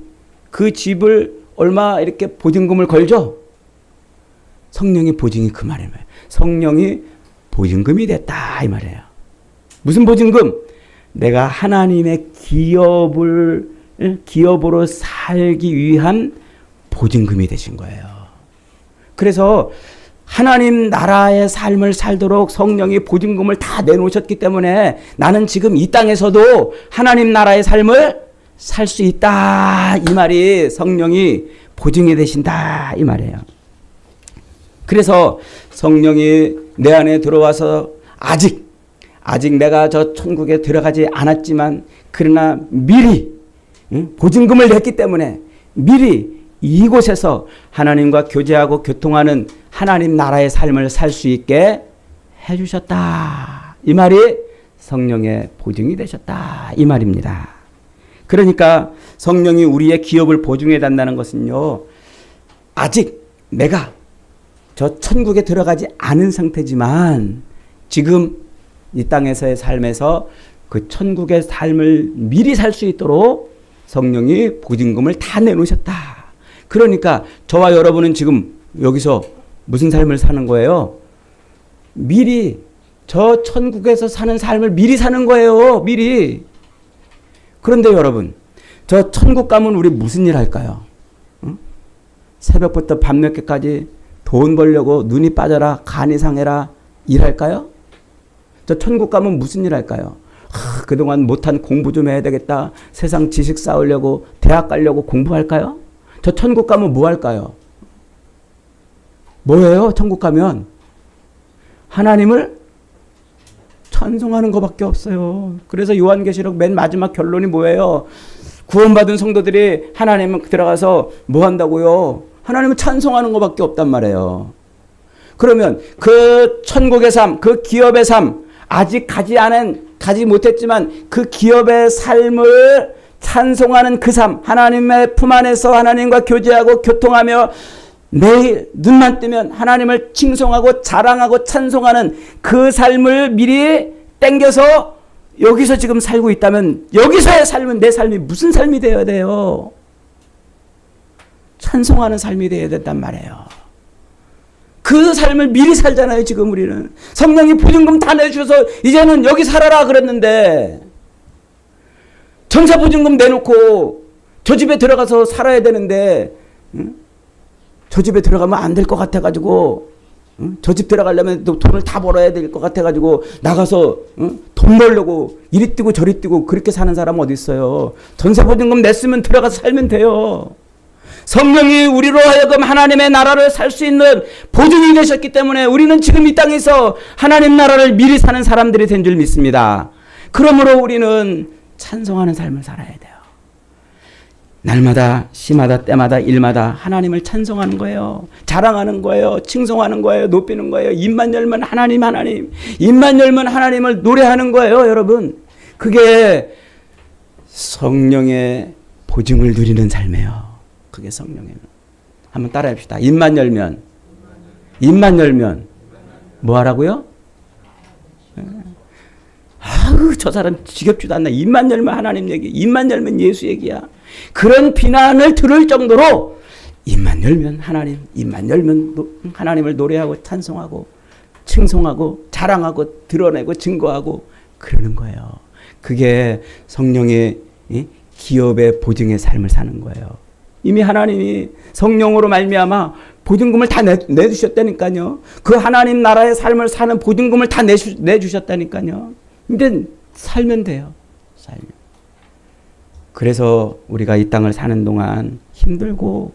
그 집을 얼마 이렇게 보증금을 걸죠? 성령의 보증이 그 말이에요. 성령이 보증금이 됐다 이 말이에요. 무슨 보증금? 내가 하나님의 기업으로 살기 위한 보증금이 되신 거예요. 그래서 하나님 나라의 삶을 살도록 성령이 보증금을 다 내놓으셨기 때문에 나는 지금 이 땅에서도 하나님 나라의 삶을 살 수 있다 이 말이 성령이 보증이 되신다 이 말이에요. 그래서 성령이 내 안에 들어와서 아직 내가 저 천국에 들어가지 않았지만 그러나 미리 보증금을 냈기 때문에 미리 이곳에서 하나님과 교제하고 교통하는 하나님 나라의 삶을 살 수 있게 해주셨다. 이 말이 성령의 보증이 되셨다. 이 말입니다. 그러니까 성령이 우리의 기업을 보증해 단다는 것은요. 아직 내가 저 천국에 들어가지 않은 상태지만 지금 이 땅에서의 삶에서 그 천국의 삶을 미리 살 수 있도록 성령이 보증금을 다 내놓으셨다. 그러니까 저와 여러분은 지금 여기서 무슨 삶을 사는 거예요? 미리 저 천국에서 사는 삶을 미리 사는 거예요. 미리. 그런데 여러분, 저 천국 가면 우리 무슨 일 할까요? 응? 새벽부터 밤 늦게까지 돈 벌려고 눈이 빠져라, 간이 상해라 일할까요? 저 천국 가면 무슨 일 할까요? 그동안 못한 공부 좀 해야 되겠다. 세상 지식 쌓으려고 대학 가려고 공부할까요? 저 천국 가면 뭐 할까요? 뭐예요? 천국 가면 하나님을 찬송하는 것밖에 없어요. 그래서 요한계시록 맨 마지막 결론이 뭐예요? 구원받은 성도들이 하나님 들어가서 뭐 한다고요? 하나님을 찬송하는 것밖에 없단 말이에요. 그러면 그 천국의 삶, 그 기업의 삶, 아직 가지 못했지만 그 기업의 삶을 찬송하는 그 삶, 하나님의 품 안에서 하나님과 교제하고 교통하며 매일 눈만 뜨면 하나님을 칭송하고 자랑하고 찬송하는 그 삶을 미리 땡겨서 여기서 지금 살고 있다면 여기서의 삶은 내 삶이 무슨 삶이 되어야 돼요? 찬송하는 삶이 되어야 된단 말이에요. 그 삶을 미리 살잖아요. 지금 우리는 성령이 보증금 다 내주셔서 이제는 여기 살아라 그랬는데 전세 보증금 내놓고 저 집에 들어가서 살아야 되는데 저 집에 들어가면 안 될 것 같아가지고 저 집 들어가려면 또 돈을 다 벌어야 될 것 같아가지고 나가서 돈 벌려고 이리 뛰고 저리 뛰고 그렇게 사는 사람 어디 있어요? 전세 보증금 냈으면 들어가서 살면 돼요. 성령이 우리로 하여금 하나님의 나라를 살 수 있는 보증이 되셨기 때문에 우리는 지금 이 땅에서 하나님 나라를 미리 사는 사람들이 된 줄 믿습니다. 그러므로 우리는 찬송하는 삶을 살아야 돼요. 날마다 시마다 때마다 일마다 하나님을 찬송하는 거예요. 자랑하는 거예요. 칭송하는 거예요. 높이는 거예요. 입만 열면 하나님 입만 열면 하나님을 노래하는 거예요. 여러분 그게 성령의 보증을 누리는 삶이에요. 그게 성령의 한번 따라해 봅시다. 입만 열면 뭐 하라고요? 아우 저 사람 지겹지도 않나. 입만 열면 하나님 얘기, 입만 열면 예수 얘기야. 그런 비난을 들을 정도로 입만 열면 하나님, 입만 열면 하나님을 노래하고 찬송하고 칭송하고 자랑하고 드러내고 증거하고 그러는 거예요. 그게 성령의 기업의 보증의 삶을 사는 거예요. 이미 하나님이 성령으로 말미암아 보증금을 다 내주셨다니까요. 그 하나님 나라의 삶을 사는 보증금을 다 내주셨다니까요. 근데 살면 돼요. 살면. 그래서 우리가 이 땅을 사는 동안 힘들고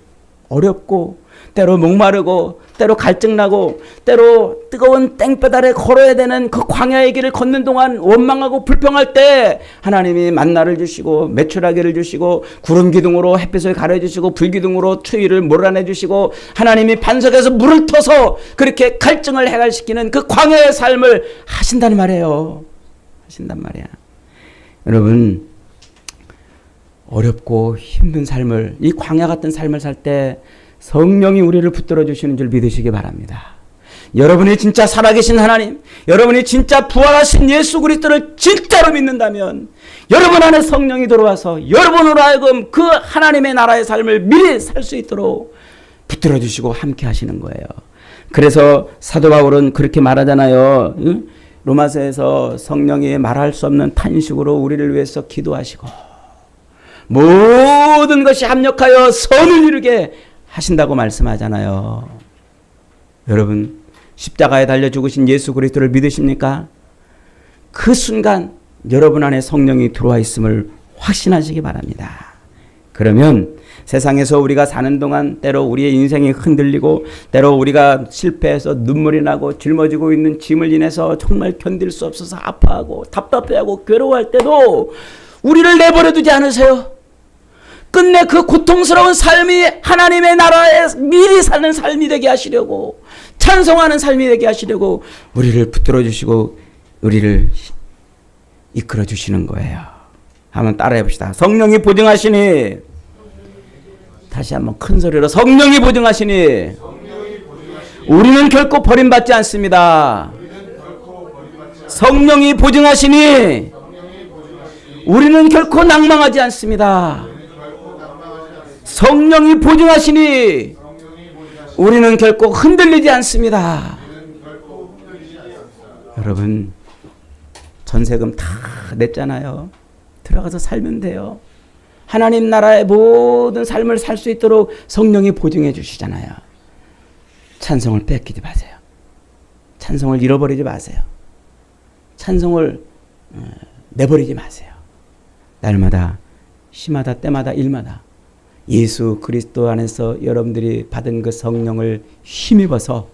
어렵고 때로 목마르고 때로 갈증나고 때로 뜨거운 땡볕 아래 걸어야 되는 그 광야의 길을 걷는 동안 원망하고 불평할 때 하나님이 만나를 주시고 메추라기를 주시고 구름 기둥으로 햇빛을 가려주시고 불 기둥으로 추위를 몰아내 주시고 하나님이 반석에서 물을 터서 그렇게 갈증을 해갈시키는 그 광야의 삶을 하신단 말이에요. 하신단 말이야. 여러분 어렵고 힘든 삶을, 이 광야 같은 삶을 살 때 성령이 우리를 붙들어 주시는 줄 믿으시기 바랍니다. 여러분이 진짜 살아계신 하나님, 여러분이 진짜 부활하신 예수 그리스도를 진짜로 믿는다면 여러분 안에 성령이 들어와서 여러분으로 하여금 그 하나님의 나라의 삶을 미리 살 수 있도록 붙들어 주시고 함께 하시는 거예요. 그래서 사도 바울은 그렇게 말하잖아요. 로마서에서 성령이 말할 수 없는 탄식으로 우리를 위해서 기도하시고 모든 것이 합력하여 선을 이루게 하신다고 말씀하잖아요. 여러분 십자가에 달려 죽으신 예수 그리스도를 믿으십니까? 그 순간 여러분 안에 성령이 들어와 있음을 확신하시기 바랍니다. 그러면 세상에서 우리가 사는 동안 때로 우리의 인생이 흔들리고 때로 우리가 실패해서 눈물이 나고 짊어지고 있는 짐을 인해서 정말 견딜 수 없어서 아파하고 답답해하고 괴로워할 때도 우리를 내버려 두지 않으세요. 끝내 그 고통스러운 삶이 하나님의 나라에 미리 사는 삶이 되게 하시려고, 찬송하는 삶이 되게 하시려고 우리를 붙들어 주시고 우리를 이끌어 주시는 거예요. 한번 따라해 봅시다. 성령이 보증하시니, 다시 한번 큰 소리로 성령이 보증하시니 우리는 결코 버림받지 않습니다. 성령이 보증하시니 우리는 결코 낭망하지 않습니다. 성령이 보증하시니 우리는 결코 흔들리지 않습니다. 여러분 전세금 다 냈잖아요. 들어가서 살면 돼요. 하나님 나라의 모든 삶을 살 수 있도록 성령이 보증해 주시잖아요. 찬송을 뺏기지 마세요. 찬송을 잃어버리지 마세요. 찬송을 내버리지 마세요. 날마다 시마다 때마다 일마다 예수 그리스도 안에서 여러분들이 받은 그 성령을 힘입어서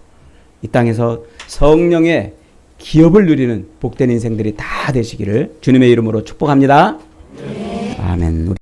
이 땅에서 성령의 기업을 누리는 복된 인생들이 다 되시기를 주님의 이름으로 축복합니다. 네. 아멘.